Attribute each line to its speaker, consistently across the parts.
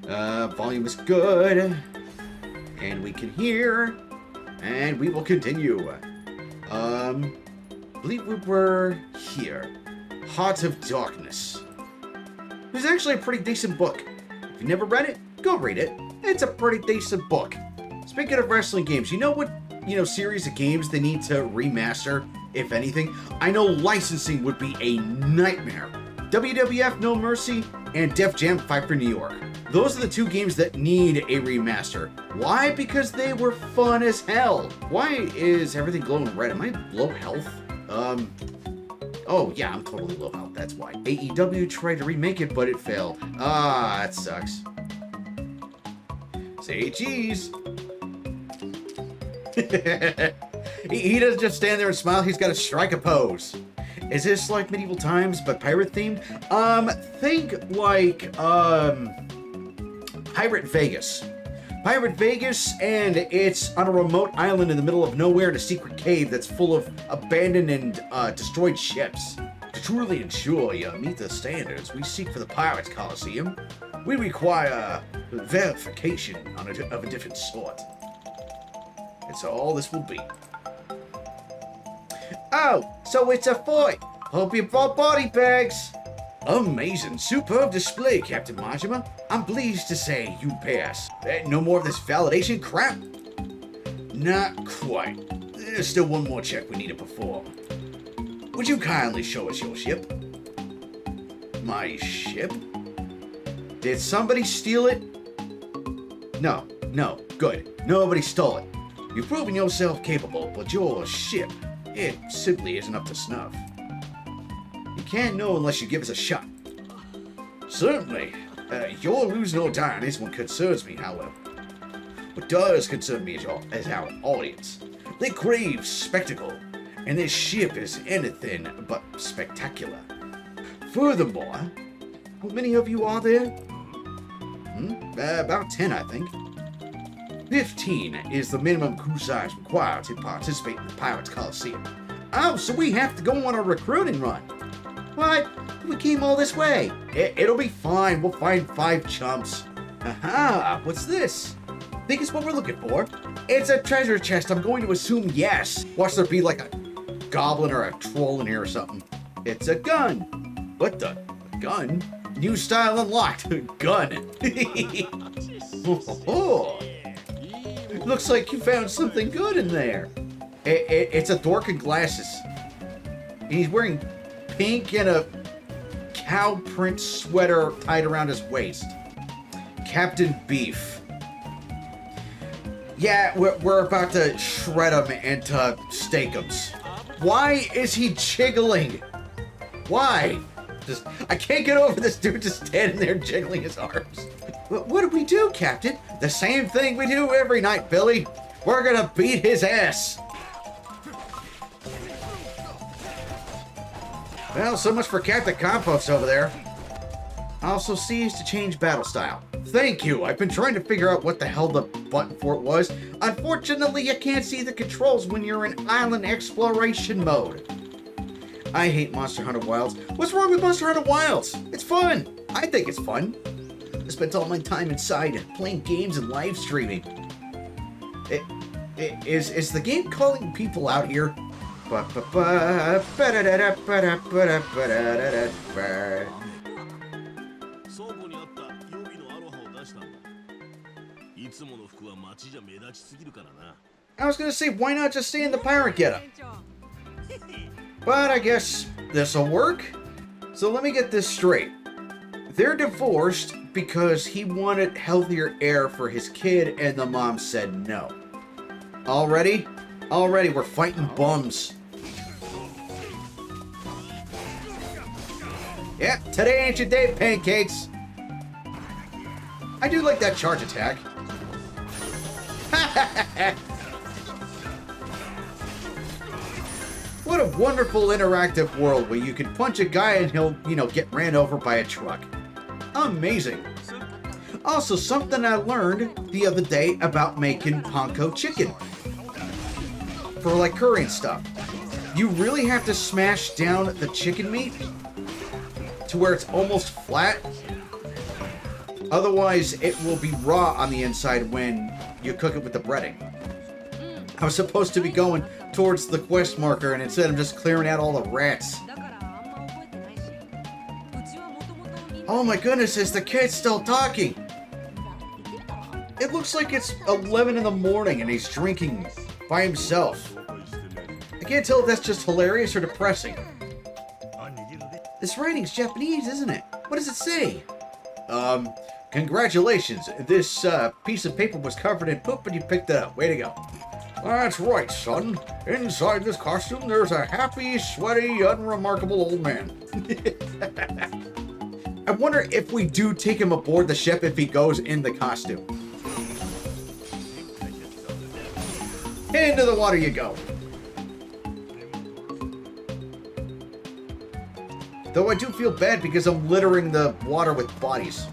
Speaker 1: Volume is good. And we can hear. And we will continue. I believe we were here. Heart of Darkness. It was actually a pretty decent book. If you never read it, go read it. It's a pretty decent book. Speaking of wrestling games, you know what, series of games they need to remaster, if anything? I know licensing would be a nightmare. WWF No Mercy and Def Jam Fight for New York. Those are the two games that need a remaster. Why? Because they were fun as hell. Why is everything glowing red? Am I low health? Oh yeah, I'm totally low health, that's why. AEW tried to remake it, but it failed. Ah, that sucks. Say cheese. He doesn't just stand there and smile, he's got to strike a pose. Is this like medieval times, but pirate themed? Think like, Pirate Vegas. Pirate Vegas, and it's on a remote island in the middle of nowhere in a secret cave that's full of abandoned and destroyed ships. To truly ensure you meet the standards we seek for the Pirate Coliseum, we require verification of a different sort. And so all this will be. Oh, so it's a fort. Hope you brought body bags. Amazing, superb display, Captain Majima. I'm pleased to say you pass. No more of this validation crap? Not quite. There's still one more check we need to perform. Would you kindly show us your ship? My ship? Did somebody steal it? No, good. Nobody stole it. You've proven yourself capable, but your ship, it simply isn't up to snuff. You can't know unless you give us a shot. Certainly. Your lose no die on this one concerns me, however. What does concern me is our audience. They crave spectacle, and this ship is anything but spectacular. Furthermore, how many of you are there? About 10, I think. 15 is the minimum crew size required to participate in the Pirate Coliseum. Oh, so we have to go on a recruiting run. What? We came all this way. It'll be fine. We'll find 5 chumps. Aha, what's this? Think it's what we're looking for? It's a treasure chest. I'm going to assume yes. Watch there be like a goblin or a troll in here or something. It's a gun. What the? A gun? New style unlocked. Gun. Oh. Looks like you found something good in there. It's a dork in glasses. He's wearing pink and a cow print sweater tied around his waist. Captain Beef. Yeah, we're about to shred him into steakums. Why is he jiggling? Why? I can't get over this dude just standing there jiggling his arms. What do we do, Captain? The same thing we do every night, Billy. We're gonna beat his ass. Well, so much for Captain Compost over there. Also sees to change battle style. Thank you. I've been trying to figure out what the hell the button for it was. Unfortunately, you can't see the controls when you're in island exploration mode. I hate Monster Hunter Wilds. What's wrong with Monster Hunter Wilds? It's fun. I think it's fun. I spent all my time inside playing games and live streaming. Is the game calling people out here? I was gonna say, why not just stay in the pirate getup? But I guess this'll work. So let me get this straight. They're divorced because he wanted healthier air for his kid and the mom said no. Already we're fighting bums. Yeah, today ain't your day, pancakes. I do like that charge attack. What a wonderful interactive world where you can punch a guy and he'll, get ran over by a truck. Amazing. Also, something I learned the other day about making panko chicken. For like curry and stuff. You really have to smash down the chicken meat to where it's almost flat. Otherwise, it will be raw on the inside when you cook it with the breading. I was supposed to be going towards the quest marker, and instead I'm just clearing out all the rats. Oh my goodness, is the kid still talking? It looks like it's 11 in the morning and he's drinking by himself. I can't tell if that's just hilarious or depressing. This writing's Japanese, isn't it? What does it say? Congratulations. This piece of paper was covered in poop and you picked it up. Way to go. That's right, son. Inside this costume, there's a happy, sweaty, unremarkable old man. I wonder if we do take him aboard the ship if he goes in the costume. Into the water you go. Though I do feel bad because I'm littering the water with bodies.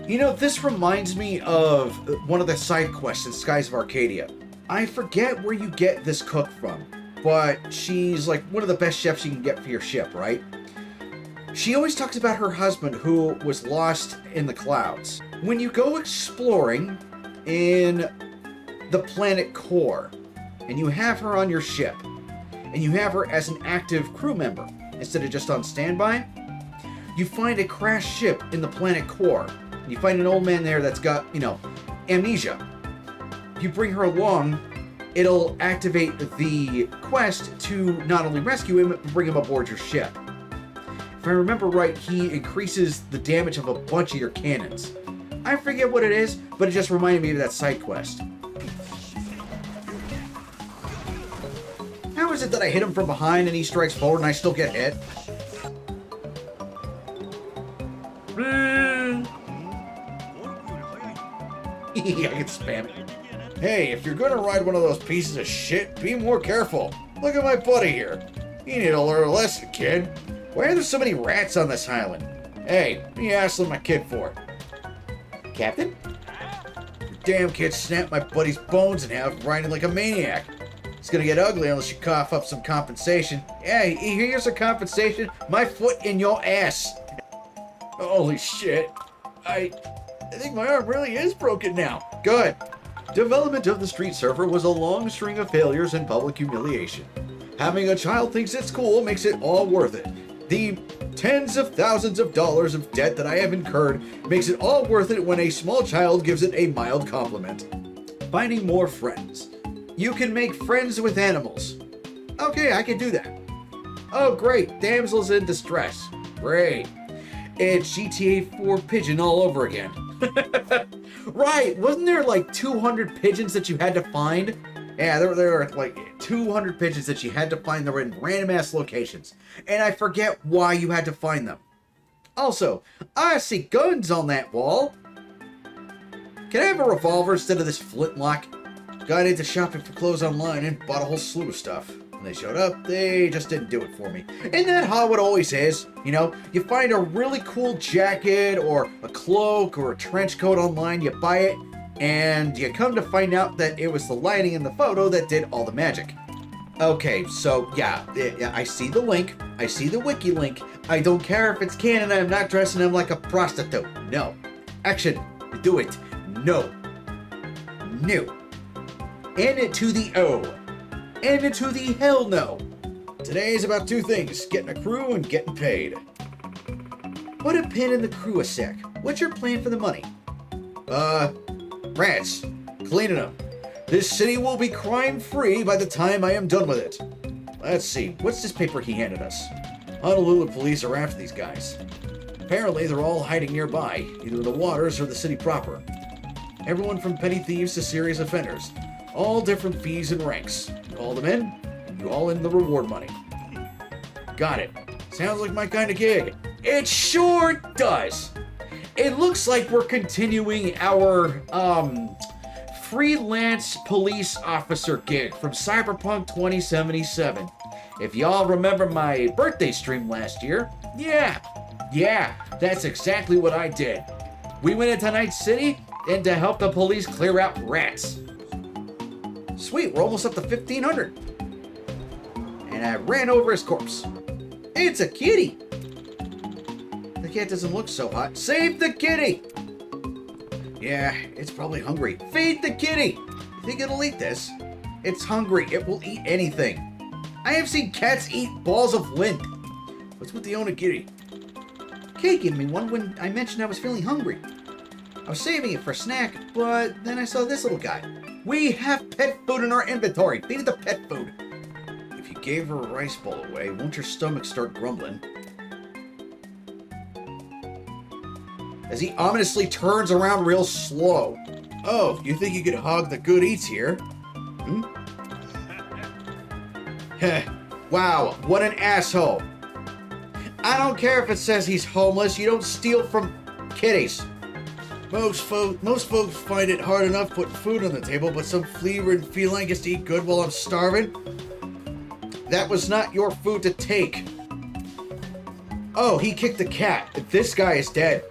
Speaker 1: You know, this reminds me of one of the side quests in Skies of Arcadia. I forget where you get this cook from, but she's like one of the best chefs you can get for your ship, right? She always talks about her husband who was lost in the clouds. When you go exploring in the planet core, and you have her on your ship, and you have her as an active crew member, instead of just on standby, you find a crashed ship in the planet core, and you find an old man there that's got, you know, amnesia. You bring her along, it'll activate the quest to not only rescue him, but bring him aboard your ship. If I remember right, he increases the damage of a bunch of your cannons. I forget what it is, but it just reminded me of that side quest. How is it that I hit him from behind and he strikes forward and I still get hit? I can spam it. Hey, if you're gonna ride one of those pieces of shit, be more careful. Look at my buddy here. You need to learn a lesson, kid. Why are there so many rats on this island? Hey, what are you hassling my kid for? Captain? Your damn kid snapped my buddy's bones in half riding like a maniac. It's gonna get ugly unless you cough up some compensation. Hey, here's a compensation. My foot in your ass. Holy shit. I think my arm really is broken now. Good. Development of the street surfer was a long string of failures and public humiliation. Having a child thinks it's cool makes it all worth it. The tens of thousands of dollars of debt that I have incurred makes it all worth it when a small child gives it a mild compliment. Finding more friends. You can make friends with animals. Okay, I can do that. Oh, great. Damsels in distress. Great. It's GTA 4 Pigeon all over again. Right. Wasn't there like 200 pigeons that you had to find? Yeah, there were like 200 pigeons that you had to find that were in random-ass locations. And I forget why you had to find them. Also, I see guns on that wall. Can I have a revolver instead of this flintlock? Got into shopping for clothes online and bought a whole slew of stuff. When they showed up, they just didn't do it for me. Isn't that how it always is? You know, you find a really cool jacket or a cloak or a trench coat online, you buy it, and you come to find out that it was the lighting in the photo that did all the magic. Okay, so yeah, I see the link, I see the wiki link, I don't care if it's canon, I'm not dressing him like a prostitute. No. Action. Do it. No. No. And to the O. And to the hell no. Today is about two things, getting a crew and getting paid. Put a pin in the crew a sec. What's your plan for the money? Rats. Cleaning them. This city will be crime-free by the time I am done with it. Let's see, what's this paper he handed us? Honolulu police are after these guys. Apparently they're all hiding nearby, either in the waters or the city proper. Everyone from petty thieves to serious offenders. All different fees and ranks. Call them in, and you all in the reward money. Got it. Sounds like my kind of gig. It sure does. It looks like we're continuing our, freelance police officer gig from Cyberpunk 2077. If y'all remember my birthday stream last year, yeah, that's exactly what I did. We went into Night City and to help the police clear out rats. Sweet, we're almost up to 1,500. And I ran over his corpse. It's a kitty. The cat doesn't look so hot. Save the kitty! Yeah, it's probably hungry. Feed the kitty! You think it'll eat this? It's hungry. It will eat anything. I have seen cats eat balls of lint. What's with the onigiri? Kay gave me one when I mentioned I was feeling hungry. I was saving it for a snack, but then I saw this little guy. We have pet food in our inventory. Feed it the pet food. If you gave her a rice bowl away, won't your stomach start grumbling? As he ominously turns around real slow. Oh, you think you could hog the good eats here? Hmm? Wow, what an asshole. I don't care if it says he's homeless. You don't steal from kitties. Most folks find it hard enough putting food on the table, but some flea-ridden feline gets to eat good while I'm starving? That was not your food to take. Oh, he kicked the cat. This guy is dead.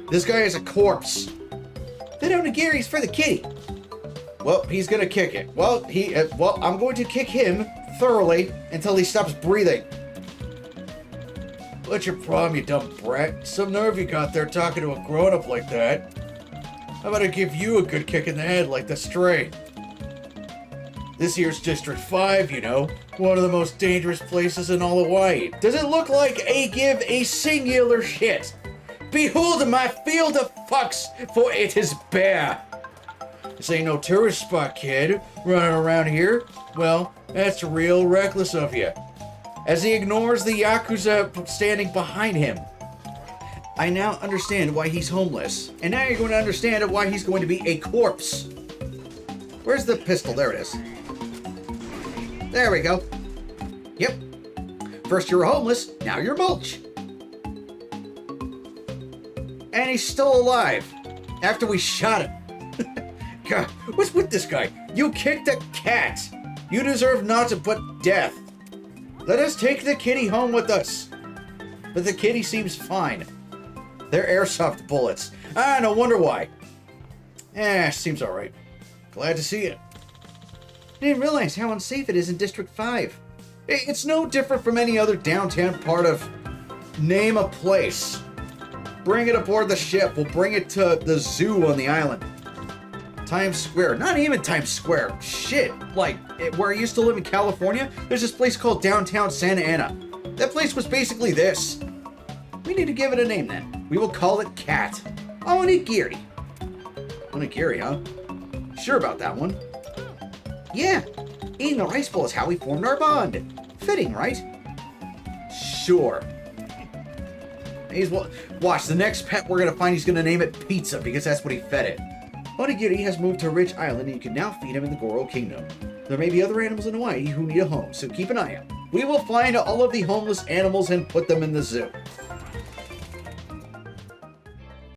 Speaker 1: This guy is a corpse. That onigiri's for the kitty. Well, he's gonna kick it. Well, I'm going to kick him thoroughly until he stops breathing. What's your problem, you dumb brat? Some nerve you got there talking to a grown-up like that. How about I give you a good kick in the head like the stray? This here's District 5, you know. One of the most dangerous places in all Hawaii. Does it look like I give a singular shit? Behold my field of fucks, for it is bare. This ain't no tourist spot, kid, running around here. Well, that's real reckless of you. As he ignores the Yakuza standing behind him. I now understand why he's homeless. And now you're going to understand why he's going to be a corpse. Where's the pistol? There it is. There we go. Yep. First you were homeless, now you're mulch. And he's still alive. After we shot him. God, what's with this guy? You kicked a cat. You deserve naught but death. Let us take the kitty home with us. But the kitty seems fine. They're airsoft bullets. Ah, no wonder why. Seems alright. Glad to see it. I didn't realize how unsafe it is in District 5. It's no different from any other downtown part of... Name a place. Bring it aboard the ship. We'll bring it to the zoo on the island. Times Square. Not even Times Square. Shit. Like, where I used to live in California, there's this place called Downtown Santa Ana. That place was basically this. We need to give it a name then. We will call it Cat. Onigiri. Onigiri, huh? Sure about that one. Yeah. Eating the rice bowl is how we formed our bond. Fitting, right? Sure. Watch, the next pet we're going to find, he's going to name it Pizza because that's what he fed it. Onigiri has moved to Ridge Island and you can now feed him in the Goro Kingdom. There may be other animals in Hawaii who need a home, so keep an eye out. We will find all of the homeless animals and put them in the zoo.